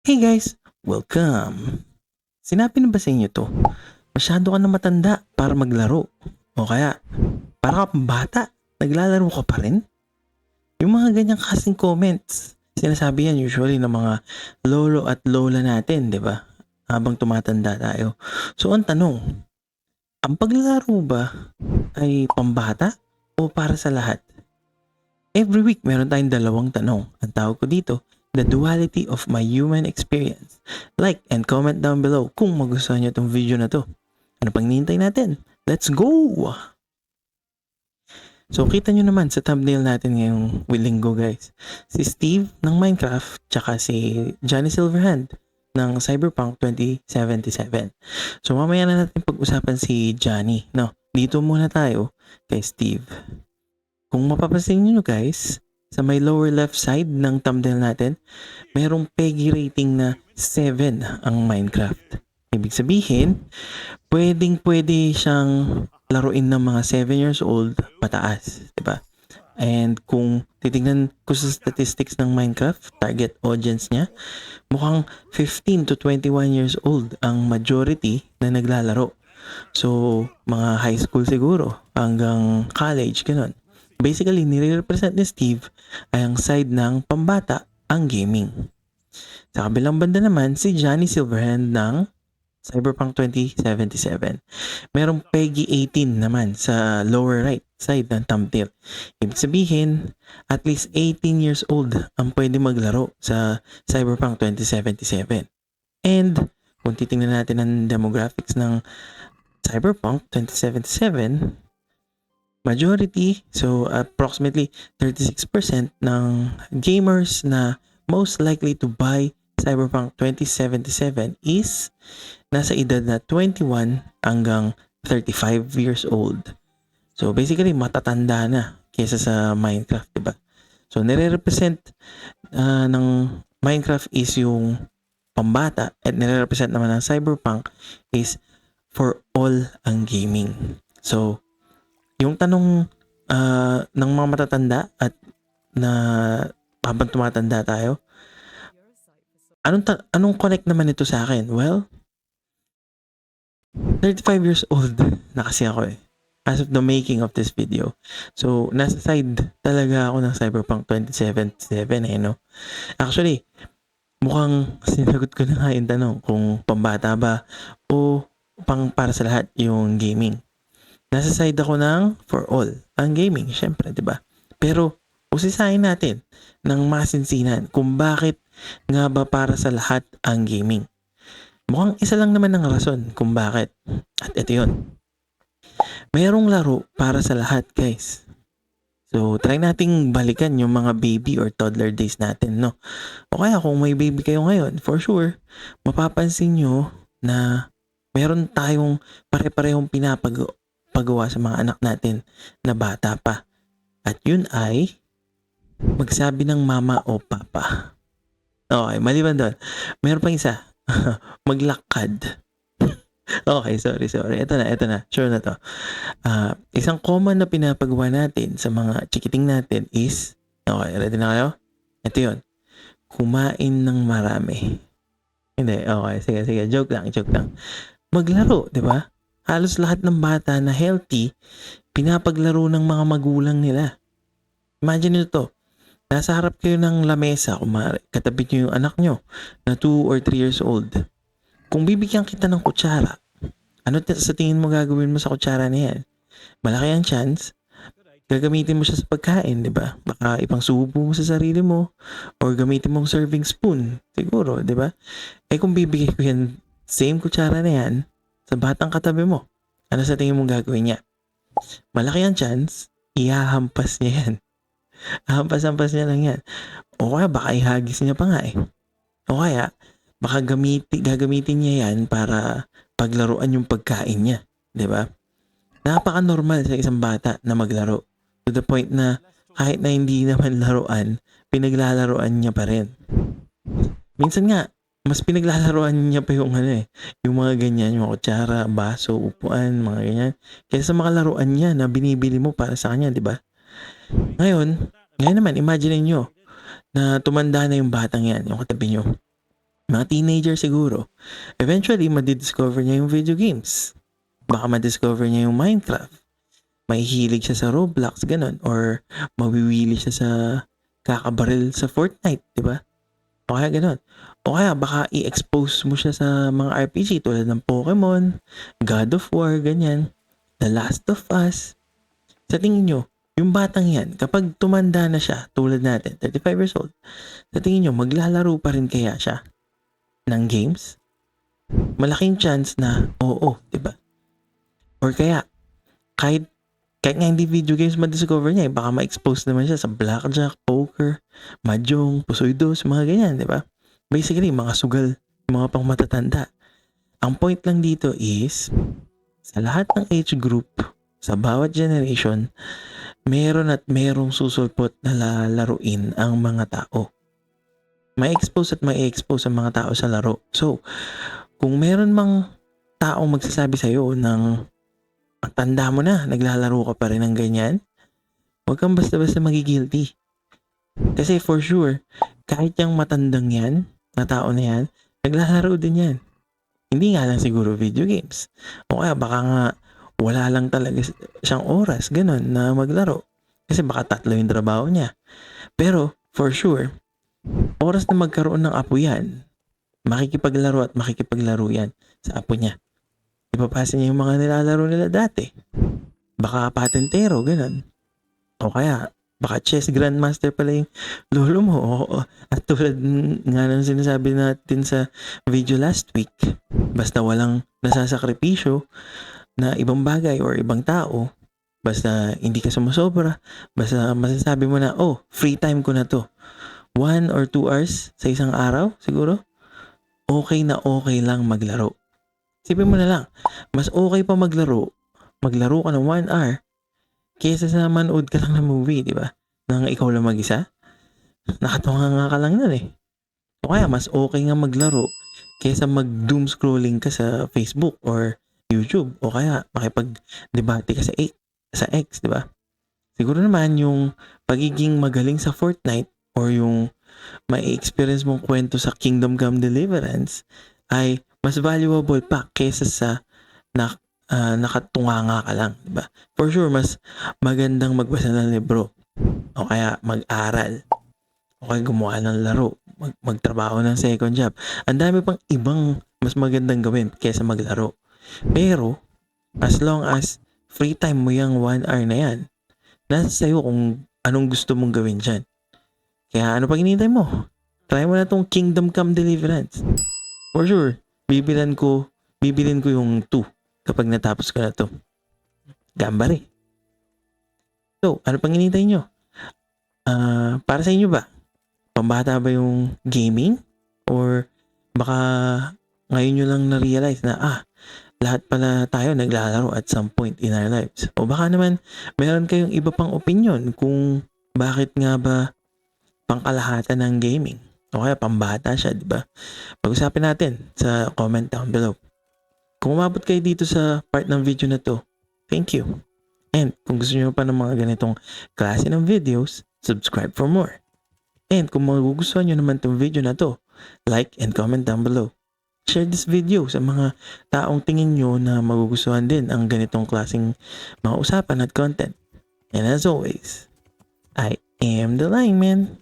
Hey guys, welcome! Sinabi na ba sa inyo to? Masyado ka na matanda para maglaro. O kaya, para ka pang bata, naglalaro ka pa rin? Yung mga ganyang kasing comments, sinasabi yan usually ng mga lolo at lola natin, di ba? Habang tumatanda tayo. So ang tanong, ang paglalaro ba ay pambata o para sa lahat? Every week meron tayong dalawang tanong. Ang tawag ko dito, the duality of my human experience. Like and comment down below kung magustuhan nyo itong video na to. Ano pang hinihintay natin? Let's go! So kita nyo naman sa thumbnail natin ngayong linggo guys. Si Steve ng Minecraft tsaka si Johnny Silverhand ng Cyberpunk 2077. So mamaya na natin pag-usapan si Johnny. No, dito muna tayo kay Steve. Kung mapapansin nyo guys, sa may lower left side ng thumbnail natin, mayroong PEGI rating na 7 ang Minecraft. Ibig sabihin, pwede siyang laruin ng mga 7 years old pataas, diba? And kung titingnan ko sa statistics ng Minecraft, target audience niya, mukhang 15 to 21 years old ang majority na naglalaro. So, mga high school siguro, hanggang college, ganun. Basically, nire-represent ni Steve ay ang side ng pambata, ang gaming. Sa kabilang banda naman, si Johnny Silverhand ng Cyberpunk 2077. Merong PEGI 18 naman sa lower right side ng thumbnail. Ibig sabihin, at least 18 years old ang pwede maglaro sa Cyberpunk 2077. And kung titingnan natin ang demographics ng Cyberpunk 2077, majority, so approximately 36% ng gamers na most likely to buy Cyberpunk 2077 is nasa edad na 21 hanggang 35 years old. So basically matatanda na kaysa sa Minecraft, diba? So nire-represent ng Minecraft is yung pambata at nire-represent naman ng Cyberpunk is for all ang gaming. So yung tanong ng mga matatanda at na habang tumatanda tayo, anong connect naman ito sa akin? Well, 35 years old na kasi ako eh. As of the making of this video. So, nasa side talaga ako ng Cyberpunk 2077 eh, no? Actually, mukhang sinagot ko na nga yung tanong kung pambata ba o pang para sa lahat yung gaming. Nasa side ako ng for all, ang gaming, syempre, 'di ba? Pero usisahin natin ng masinsinan kung bakit nga ba para sa lahat ang gaming. Mukhang isa lang naman ang rason kung bakit. At ito 'yon. Mayroong laro para sa lahat, guys. So, try nating balikan yung mga baby or toddler days natin, no? O kaya kung may baby kayo ngayon, for sure, mapapansin nyo na meron tayong pare-parehong pagawa sa mga anak natin na bata pa. At yun ay magsabi ng mama o papa. Okay, maliban doon. Meron pang isa. Maglakad. Okay, sorry. Ito na. Sure na to. Isang common na pinapagawa natin sa mga chikiting natin is, okay, ready na kayo? Ito yun. Kumain ng marami. Hindi, okay. Sige. Joke lang. Maglaro, di ba? Halos lahat ng bata na healthy, pinapaglaro ng mga magulang nila. Imagine nyo to. Nasa harap kayo ng lamesa, kumari, katabi nyo yung anak nyo na 2 or 3 years old. Kung bibigyan kita ng kutsara, ano sa tingin mo gagawin mo sa kutsara na yan? Malaki ang chance, gagamitin mo siya sa pagkain, di ba? Baka ipang subo mo sa sarili mo or gamitin mong serving spoon, siguro, di ba? Eh kung bibigyan ko yan, same kutsara na yan, sa batang katabi mo, ano sa tingin mong gagawin niya? Malaki ang chance, ihahampas niya yan. Hampas-hampas niya lang yan. O kaya baka ihagis niya pa nga eh. O kaya, baka gagamitin niya yan para paglaruan yung pagkain niya. Diba? Napaka-normal sa isang bata na maglaro. To the point na kahit na hindi naman laruan, pinaglalaruan niya pa rin. Minsan nga, mas pinaglalaruan niya pa yung yung mga ganyan, yung kutsara, baso, upuan, mga ganyan. Kaysa sa mga laruan niya na binibili mo para sa kanya, di ba? Ngayon naman, imagine niyo na tumanda na yung batang yan, yung katabi niyo. mga teenager siguro, eventually madidiscover niya yung video games. Baka madiscover niya yung Minecraft. Mahihilig siya sa Roblox, ganun. Or mawiwili siya sa kakabaril sa Fortnite, di ba? O kaya ganun. O kaya baka i-expose mo siya sa mga RPG tulad ng Pokemon, God of War, ganyan, The Last of Us. Sa tingin nyo, yung batang yan, kapag tumanda na siya, tulad natin, 35 years old, sa tingin nyo, maglalaro pa rin kaya siya ng games? Malaking chance na oo, di ba? Or kaya, kahit nga hindi video games ma-discover niya, baka ma-expose naman siya sa blackjack, poker, mahjong, pusoy dos, mga ganyan, di ba? Basically, mga sugal, mga pang matatanda. Ang point lang dito is, sa lahat ng age group, sa bawat generation, meron at merong susulpot na lalaruin ang mga tao. May expose at may expose ang mga tao sa laro. So, kung meron mang taong magsasabi sa'yo ng ang tanda mo na, naglalaro ka pa rin ng ganyan, huwag kang basta-basta magigilty. Kasi for sure, kahit yung matandang yan, na tao na yan, naglalaro din yan. Hindi nga lang siguro video games. O kaya baka nga wala lang talaga siyang oras, ganun, na maglaro. Kasi baka 3 yung trabaho niya. Pero, for sure, oras na magkaroon ng apo yan, makikipaglaro at makikipaglaro yan sa apo niya. Ipapasa niya yung mga nilalaro nila dati. Baka patentero, ganun. O kaya, baka chess grandmaster pala yung lolo mo. At tulad nga ng sinasabi natin sa video last week, basta walang nasasakripisyo na ibang bagay or ibang tao, basta hindi ka sumusobra, basta masasabi mo na, oh, free time ko na to. 1 or 2 hours sa isang araw, siguro, okay na okay lang maglaro. Sipin mo na lang, mas okay pa maglaro ka ng 1 hour, kaysa sa manood ka lang ng movie, di ba? Nang ikaw lang mag-isa. Nakatunga nga ka lang nun eh. O kaya, mas okay nga maglaro kaysa mag-doom scrolling ka sa Facebook or YouTube. O kaya, makipag-debate ka sa X, di ba? Siguro naman yung pagiging magaling sa Fortnite or yung may experience mong kwento sa Kingdom Come Deliverance ay mas valuable pa kaysa sa nakatunganga ka lang, diba? For sure, mas magandang magbasa ng libro o kaya mag-aral o kaya gumawa ng laro, magtrabaho ng second job. Ang dami pang ibang mas magandang gawin kaysa maglaro. Pero, as long as free time mo yung 1 hour na yan, nasa sa'yo kung anong gusto mong gawin dyan. Kaya ano pag hinihintay mo? Try mo na tong Kingdom Come Deliverance. For sure, bibilin ko yung 2 kapag natapos ko na to. Gambare. So, ano pang hinihintay nyo? Para sa inyo ba? Pambata ba yung gaming? Or baka ngayon nyo lang na-realize na lahat pala tayo naglalaro at some point in our lives. O baka naman meron kayong iba pang opinion kung bakit nga ba pangkalahatan ng gaming. O kaya pambata siya, di ba? Pag-usapin natin sa comment down below. Kung umabot kayo dito sa part ng video na to, thank you. And kung gusto niyo pa ng mga ganitong klase ng videos, subscribe for more. And kung magugustuhan niyo naman tong video na to, like and comment down below. Share this video sa mga taong tingin nyo na magugustuhan din ang ganitong klaseng mga usapan at content. And as always, I am the Lion Man.